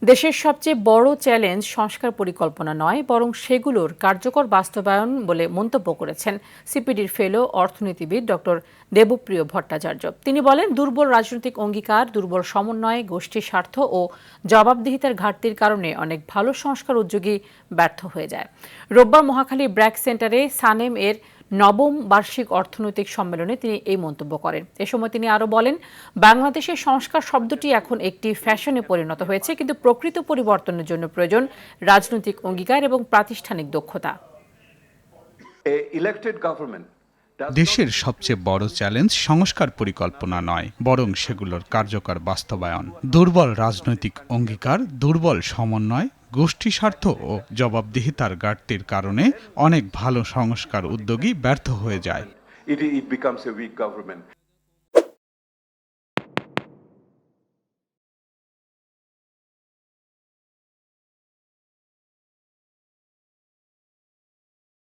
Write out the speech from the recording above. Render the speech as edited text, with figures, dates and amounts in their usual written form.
দেশের সবচেয়ে বড় চ্যালেঞ্জ সংস্কার পরিকল্পনা নয়, বরং সেগুলোর কার্যকর বাস্তবায়ন বলে মন্তব্য করেছেন সিপিডির ফেলো অর্থনীতিবিদ ডক্টর দেবপ্রিয় ভট্টাচার্য। তিনি বলেন, দুর্বল রাজনৈতিক অঙ্গীকার, দুর্বল সমন্বয়, গোষ্ঠী স্বার্থ ও জবাবদিহিতার ঘাটতির কারণে অনেক ভালো সংস্কার উদ্যোগী ব্যর্থ হয়ে যায়। রোববার মহাখালী ব্র্যাক সেন্টারে সানেম এর নবম বার্ষিক অর্থনৈতিক সম্মেলনে তিনি এই মন্তব্য করেন। এ সময় তিনি আরও বলেন, বাংলাদেশের সংস্কার শব্দটি এখন একটি ফ্যাশনে পরিণত হয়েছে, কিন্তু প্রকৃত পরিবর্তনের জন্য প্রয়োজন রাজনৈতিক অঙ্গীকার এবং প্রাতিষ্ঠানিক দক্ষতা। দেশের সবচেয়ে বড় চ্যালেঞ্জ সংস্কার পরিকল্পনা নয়, বরং সেগুলোর কার্যকর বাস্তবায়ন। দুর্বল রাজনৈতিক অঙ্গীকার, দুর্বল সমন্বয়, গোষ্ঠী স্বার্থ ও জবাবদিহিতার ঘাটতির কারণে অনেক ভালো সংস্কার উদ্যোগী ব্যর্থ হয়ে যায়।